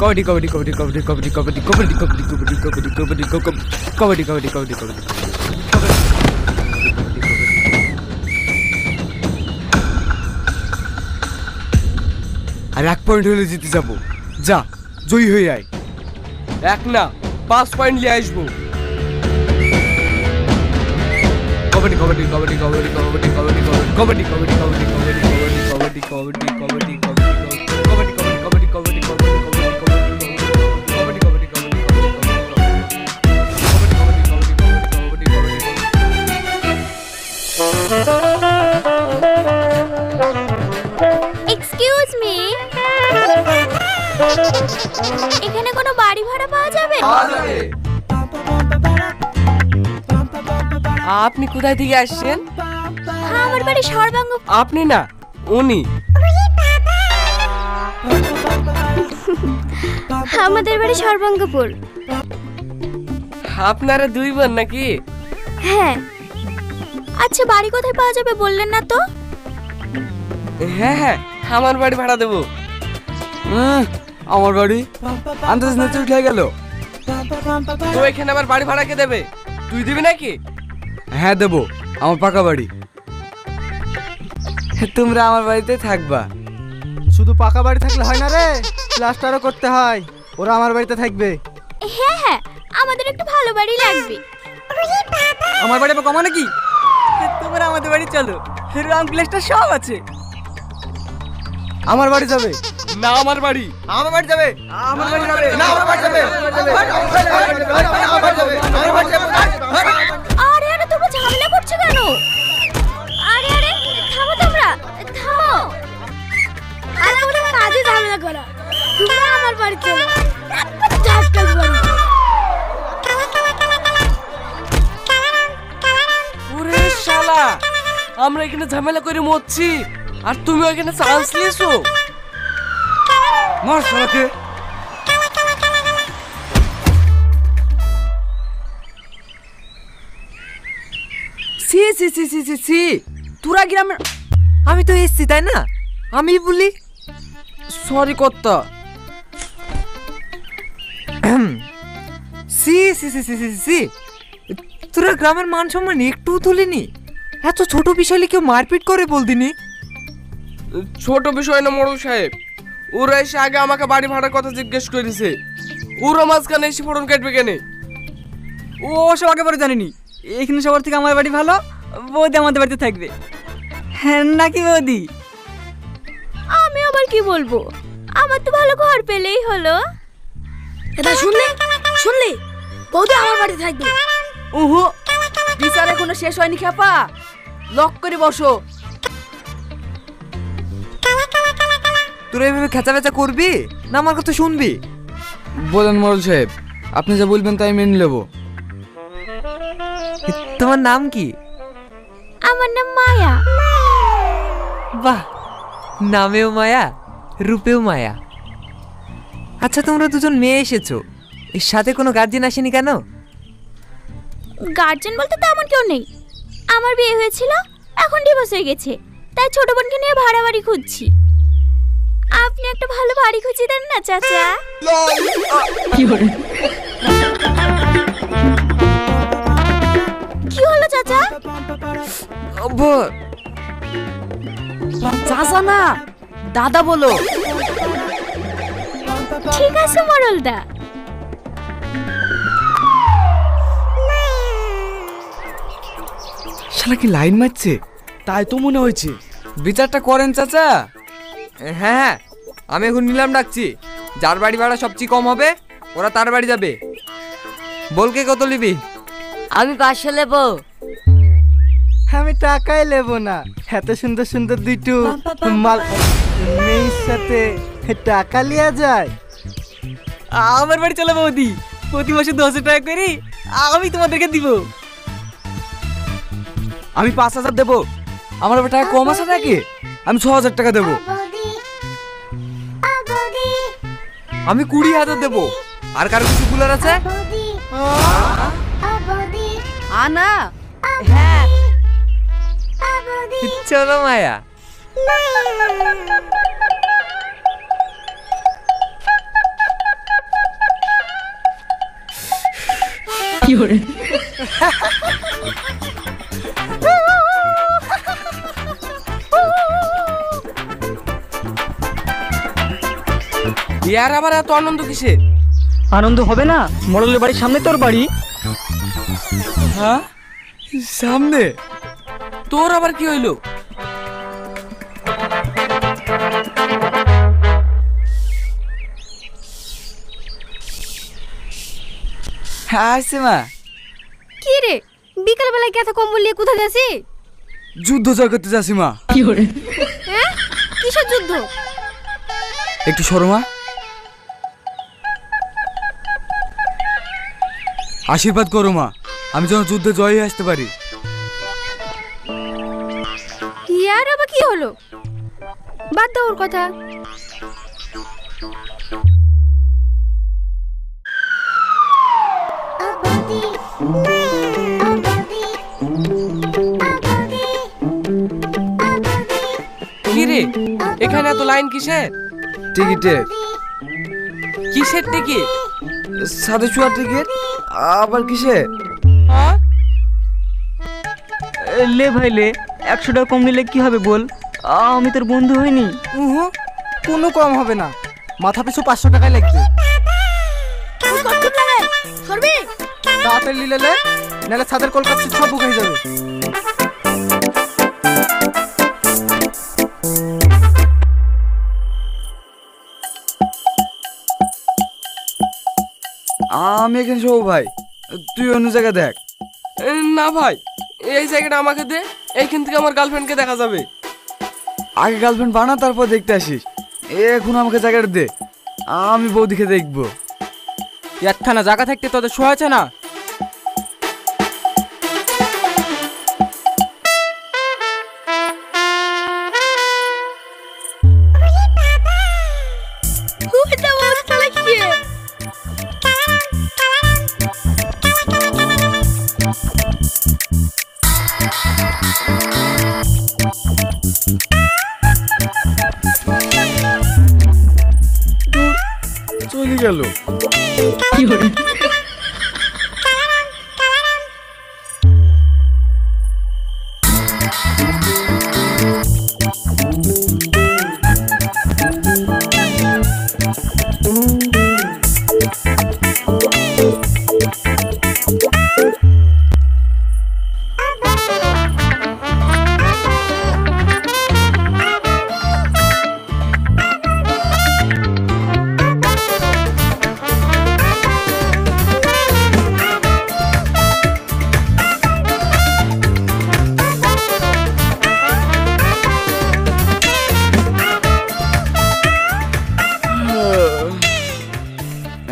কবাডি কবাডি কবাডি কবাডি কবাডি কবাডি কবাডি কবাডি কবাডি কবাডি কবাডি কবাডি কবাডি কবাডি। আর 1 point হলে জিতে যাবো। যা জয়ী হয়ে আয়। 1 না 5 পয়েন্ট নিয়ে আসবো। কবাডি কবাডি কবাডি কবাডি কবাডি কবাডি কবাডি কবাডি কবাডি কবাডি কবাডি কবাডি কবাডি কবাডি কবাডি কবাডি কবাডি কবাডি এক্সকিউজ মি, এখানে কোনো বাড়ি ভাড়া পাওয়া যাবে? আপনি কোথায় থেকে আসছেন? আমার বাড়ি সর্বাঙ্গ। আপনি না, উনি। আমাদের বাড়ি সর্বাঙ্গপুর। আপনারা 2 বোন নাকি? হ্যাঁ। আচ্ছা বাড়ি কোথায় পাওয়া যাবে বললেন না তো? হ্যাঁ হ্যাঁ, আমার বাড়ি ভাড়া দেবো। আমার বাড়ি আন্দাজ না উঠে গেল। তো এখানে আমার বাড়ি ভাড়া কে দেবে? তুই দিবি নাকি? হ্যাঁ দেবো, আমার পাকা বাড়ি। তোমরা আমার বাড়িতে থাকবা। শুধু পাকা বাড়ি থাকলে হয় না রে, প্লাস্টারও করতে হয়। ওরা আমার বাড়িতে থাকবে। হ্যাঁ হ্যাঁ, আমাদের একটু ভালো বাড়ি লাগবে। আমার বাড়ি কমা নাকি? তোমরা আমাদের বাড়ি চলো, রং প্লেসটা সব আছে। আমার বাড়ি যাবে না আমার বাড়ি। আমার বাড়ি যাবে আমার বাড়ি যাবে না আমার বাড়ি যাবে আরে আরে তোমরা ঝামেলা করছো কেন? আরে আরে থামো, তোমরা থামো। আরে ওরা কাজে ঝামেলা করা। তোমরা আমার বাড়ি চলো। ঝাটকাল বাড়ি। ওরে শালা, আমরা এখানে ঝামেলা করে মরছি আর তুমি ওখানে চান্স নিয়েছো। মার শালাকে। সি সি সি সি সি সি, তোরা গ্রামের। আমি তো এসছি তাই না, আমি বলি সরি কর্তা। সি সি সি সি সি সি, তোরা গ্রামের মান সম্মান একটু তুলিনি? এত ছোট বিষয়ে কেউ মারপিট করে বলদিনি? ছোট বিষয় না মোড়ল সাহেব, ওরা এসে আগে আমাকে বাড়ি ভাড়ার কথা জিজ্ঞেস করেছে। ওরা মাঝখানে এসে ফোড়ন কাটবে কেন? ও সব আগে পরে জানিনি। এখানে সবার থেকে আমার বাড়ি ভালো। বৌদি আমাদের বাড়িতে থাকবে। হ্যাঁ নাকি বৌদি? আমি আবার কি বলবো, আমার তো ভালো ঘর পেলেই হলো। এটা শুনলে শুনলে, বৌদি আমার বাড়িতে থাকবে। ওহো, বিচার এখনো শেষ হয়নি খেপা, লক করে বসো। তোরা এভাবে খেচা বেচা করবি না আমার কথা শুনবি? বলেন মোড়ল সাহেব, আপনি যা বলবেন তাই মেনে নেবো। তোমার নাম কি? আমার নাম মায়া। বাহ, নামেও মায়া, রূপেও মায়া। আচ্ছা তোমরা দুজন মেয়ে এসেছো, এর সাথে কোনো গার্জিয়ান আসেনি কেন? গার্জেন বলতে তেমন কেউ নেই। আমার বিয়ে হয়েছিল, এখন ডিভোর্স হয়ে গেছে, তাই ছোট বোনকে নিয়ে ভাড়া বাড়ি খুঁজছি। আপনি একটা ভালো বাড়ি খুঁজে দেন না চাচা। কি হলো চাচা? চাচা না, দাদা বলো। ঠিক আছে মোড়লদা। শালা কি লাইন মারছে? তাই তো মনে হয়েছে। বিচারটা করেন চাচা। হ্যাঁ হ্যাঁ, আমি এখন নিলাম ডাকছি। যার বাড়ি ভাড়া সবচেয়ে কম হবে ওরা তার বাড়ি যাবে। বলকে কত নিবি? আমি 500 নেবো। আমি টাকাই নেবো না। এত সুন্দর সুন্দর দুটো মাল মেয়ের সাথে টাকা লিয়া যায়? আমার বাড়ি চলো বৌদি, প্রতি মাসে 10,000 টাকা করি আমি তোমাদেরকে দিব। আমি 5,000 দেবো। আমার টাকা কম আছে নাকি? আমি 6,000 টাকা দেবো। আমি 20,000 দেবো। আর কারো কিছু কুলার আছে? আনা হ্যাঁ, চলো মায়া। ইয়ার আবার এত আনন্দ কিসে? আনন্দ হবে না? মোড়লের বাড়ির সামনে তোর বাড়ি। হ্যাঁ সামনে? তোর আবার কি হইলো? হ্যাঁ মা। কি রে বিকাল বেলায় এত কম্বল নিয়ে কোথায় যাচ্ছি? যুদ্ধ জয় করতে যাচ্ছি মা। হ্যাঁ কিসের যুদ্ধ? একটু সরো মা। আশীর্বাদ করো মা, আমি যেন যুদ্ধে জয় হয়ে আসতে পারি। ইয়ার আবার কি হলো? বাদ দাও ওর কথা। কি রে এখানে এত লাইন কিসের? টিকিটের। কিসের টিকিট? সাথে চুয়ার টিকিট। আবার কিসে? হ্যাঁ লে ভাই লে, 100 টাকা কম নিলে কি হবে বল? আমি তোর বন্ধু হইনি। কোনো কম হবে না, মাথা পিছু 500 টাকাই লাগবে। সরবি তাড়াতাড়ি নিলে লে, নাহলে ছাদের কলকাতা সব বুক হয়ে যাবে। আমি এখানে শোবো ভাই, তুই অন্য জায়গায় দেখ। না ভাই, এই জায়গাটা আমাকে দে, এইখান থেকে আমার গার্লফ্রেন্ডকে দেখা যাবে। আগে গার্লফ্রেন্ড বানা, তারপর দেখতে আসিস। এখন আমাকে জায়গাটা দে, আমি বৌদিকে দেখবো। একখানা জায়গা থাকতে তোদের শোয়া আছে না? চলে গেল।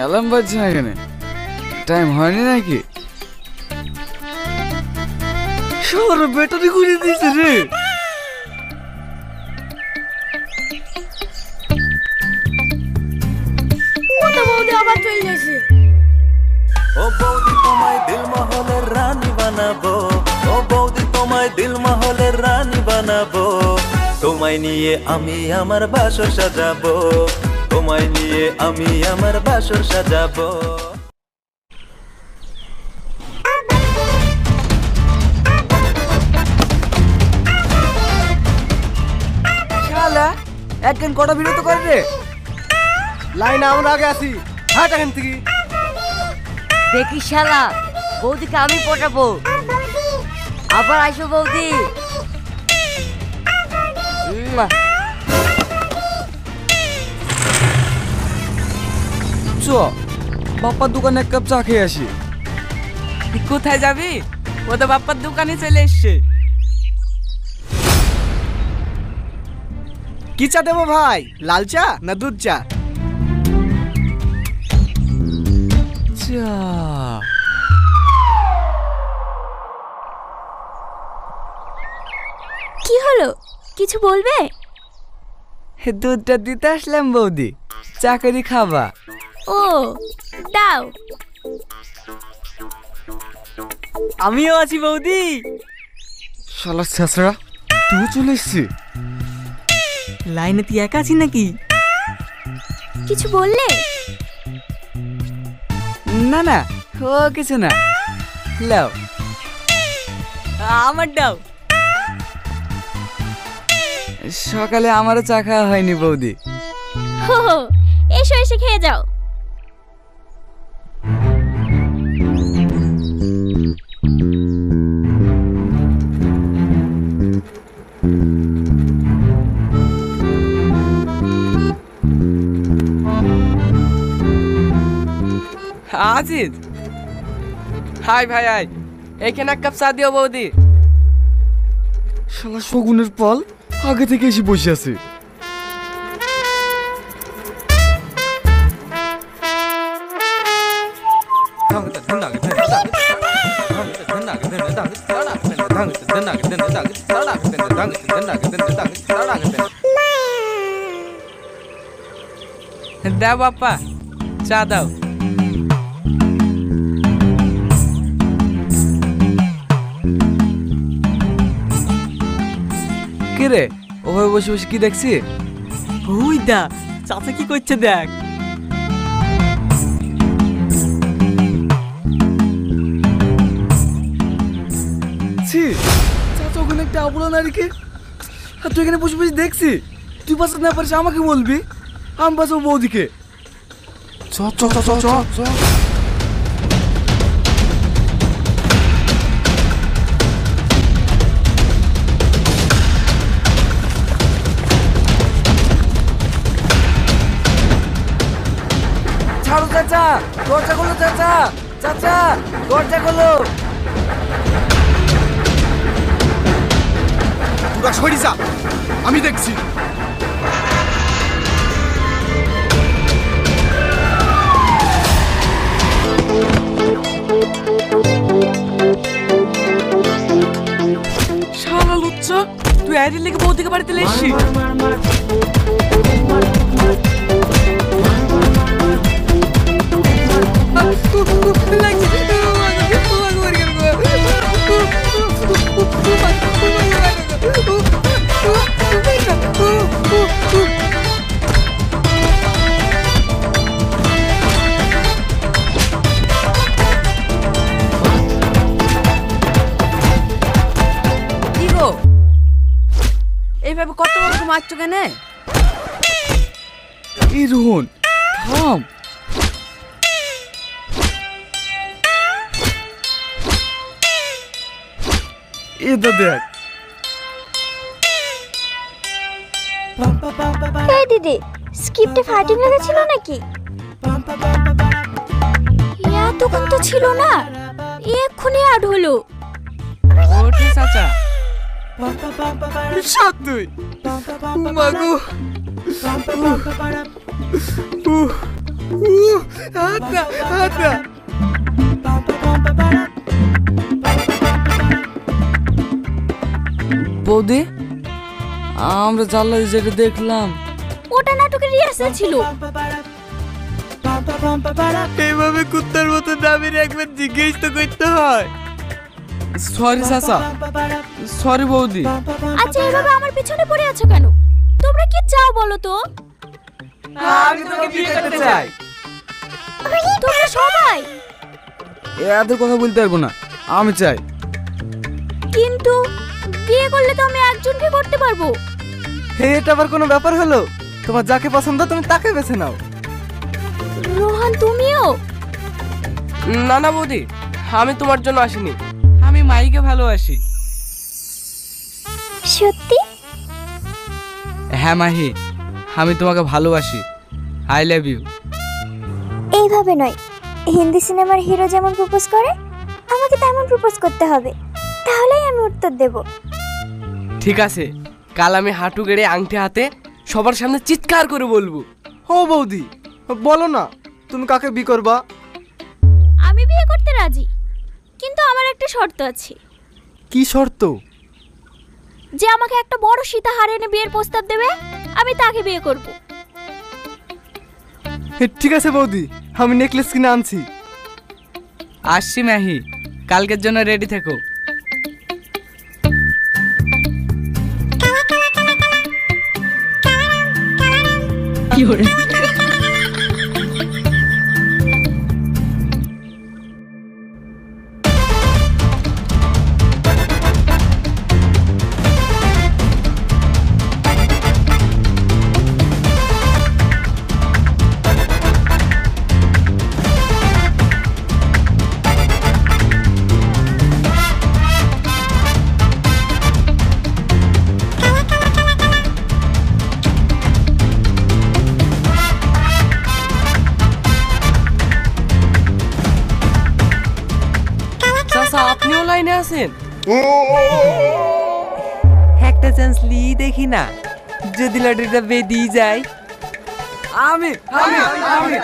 অ্যালার্ম বাজছে না এখানে, টাইম হয়নি নাকি? সর ব্যাটারি ঘুরিয়ে দিয়েছে রে। বৌদি আবার চলে যাচ্ছে। ও বৌদি তোমায় দিল মহলের রানী বানাবো, ও বৌদি তোমায় দিল মহলের রানী বানাবো, তোমায় নিয়ে আমি আমার বাসর সাজাবো, তোমায় নিয়ে আমি আমার বাসর সাজাবো। শালা একদিন কটা বিরত করে রে। লাইন আমরা আগে আসি, হাট এখান থেকে। দেখি শালা, বৌদিকে আমি পটাবো। আবার আসো বৌদি। চ বাপ্পার দোকানে এক কাপ চা খেয়ে আসি। কোথায় যাবি? ও তো বাপ্পার দোকানে চলে এসছে। কি চা দেবো ভাই, লাল চা না দুধ চা? চা। কি হলো, কিছু বলবে? দুধটা দিতে আসলাম বৌদি, চা করে খাবা? ও দাও। আমিও আছি বৌদি। শালা ছেঁচড়া, তুই চলে এসছি? লাইনে তুই একা আছিস নাকি? কিছু বললে? না না, ও কিছু না। লাও। আমার দাও। সকালে আমারও চা খাওয়া হয়নি বৌদি। হো হো, এসো এসে খেয়ে যাও। আজিজ, হাই ভাই আয়, এখানে এক কাপ চা দিও বৌদি। শালা শগুনের পাল আগে থেকে এসে বসে আছে। দাও বাপ্পা, চা দাও। কি রে, ওভাবে বসে বসে কি দেখছি? ওই দা, চাচা কি করছে দেখ। ছি, চাচা ওখানে একটা আবুলা নারীকে, আর তুই এখানে বসে বসে দেখছি। তুই বাঁচাতে না পারিস আমাকে বলবি, আমি বাঁচাবো বৌদিকে। চ চ চ চ চ। ছাড়ো চাচা, দরজা খোলো চাচা, চাচা দরজা খোলো। তোরা সরি যা, আমি দেখছি। শালা লুচ্চা, তুই আইডির লেগে বৌদিকে বাড়িতে এসছি। কি গো, এইভাবে কত বড় মারছো কেন? এই রোহন থাম। এটা দেখ। এই দিদি, স্ক্রিপ্টে ফাইটিং লেগেছিল নাকি? এতক্ষণ তো ছিল না, এক্ষুনি অ্যাড হলো। ওঠে চাচা। সত্যি মাগো, আচ্ছা আচ্ছা। বৌদি, আমরা জানলা যেটা দেখলাম, ওটা নাটকের রিহার্সাল ছিল। এইভাবে কুত্তার মতো দাবির একবার জিজ্ঞেস তো করতে হয়। সরি চাচা, সরি বৌদি। আচ্ছা, এভাবে আমার পিছনে পড়ে আছো কেন? তোমরা কি চাও বলো তো? আমি তোকে বিয়ে করতে চাই। তোমরা সবাই? এত কথা বলতে পারবো না, আমি চাই। কিন্তু বিয়ে করলে তো আমি একজনকে করতে পারবো। এটা আবার কোনো ব্যাপার হলো? তোমার যাকে পছন্দ তুমি তাকে বেছে নাও। রোহান, তুমিও? না না বৌদি, আমি তোমার জন্য আসিনি, আমি মাইকে ভালোবাসি। সত্যি? হ্যাঁ মাহি, আমি তোমাকে ভালোবাসি। I love you. এইভাবে নয়, হিন্দি সিনেমার হিরো যেমন প্রপোজ করে আমাকে তেমন প্রপোজ করতে হবে, তাহলেই আমি উত্তর দেব। ঠিক আছে, কাল আমি হাঁটু গেড়ে আংটি হাতে সবার সামনে চিৎকার করে বলবো। ও বৌদি, বলো না তুমি কাকে বিয়ে করবা? আমি বিয়ে করতে রাজি, কিন্তু আমার একটা শর্ত আছে। কি শর্ত? যে আমাকে একটা বড় সীতাহার এনে বিয়ের প্রস্তাব দেবে, আমি তাকে বিয়ে করব। ঠিক আছে বৌদি, আমি নেকলেস কিনে আনছি। আসছি মাহি, কালকের জন্য রেডি থেকো। কি হরে লাইনে আছেন? একটা চান্স লি দেখি না, যদি লটারিটা বেরিয়ে যায়। আমি আমি আমি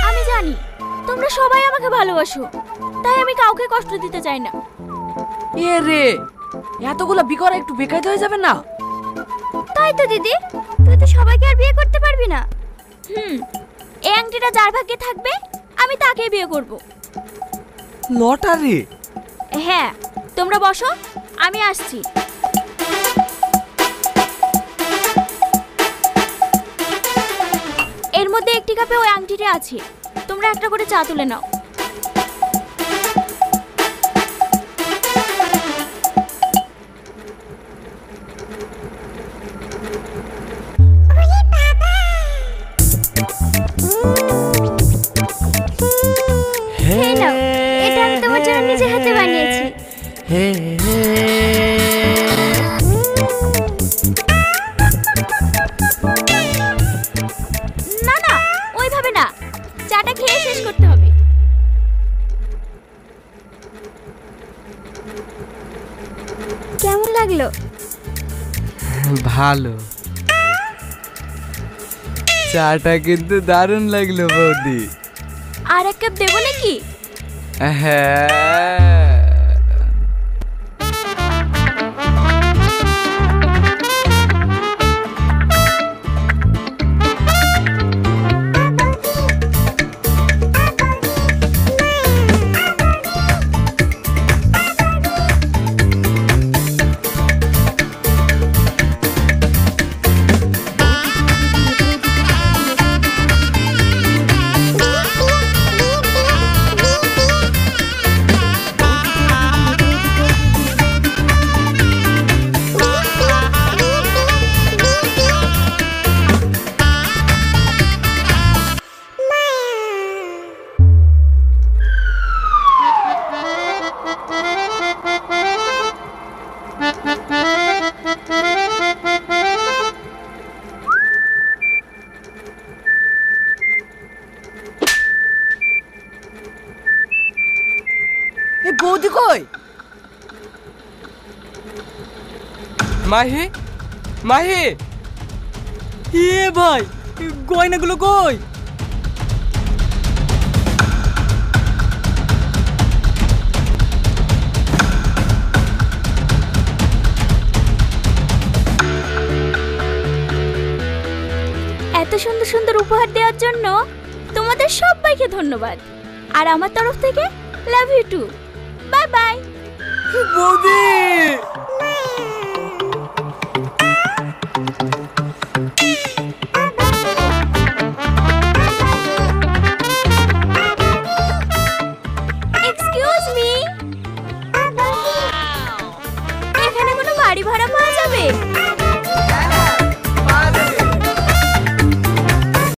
আমি জানি তোমরা সবাই আমাকে ভালোবাসো, তাই আমি কাউকে কষ্ট দিতে চাই না। এ রে, এতগুলো বিকরা একটু বেকায়দা হয়ে যাবে না? তাই তো দিদি, তুই তো সবাইকে আর বিয়ে করতে পারবি না। এই আংটিটা যার ভাগ্যে থাকবে আমি তাকেই বিয়ে করব। লটারি? হ্যাঁ, তোমরা বসো, আমি আসছি। এর মধ্যে একটি কাপে ওই আংটিটা আছে, তোমরা একটা করে চা তুলে নাও। এই নাও, এটা আমি তোমার জন্য নিজে হাতে বানিয়েছি। না না, ওইভাবে না, চাটা খেয়ে শেষ করতে হবে। কেমন লাগলো? ভালো, চাটা কিন্তু দারুণ লাগলো বৌদি। আর এক কাপ দেবো নাকি? হ্যাঁ। এ বৌদি কই? মাহি, মাহি, এ ভাই, গয়নাগুলো কই? এত সুন্দর সুন্দর উপহার দেওয়ার জন্য তোমাদের সবাইকে ধন্যবাদ। আর আমার তরফ থেকে love you too. Bye bye. বৌদি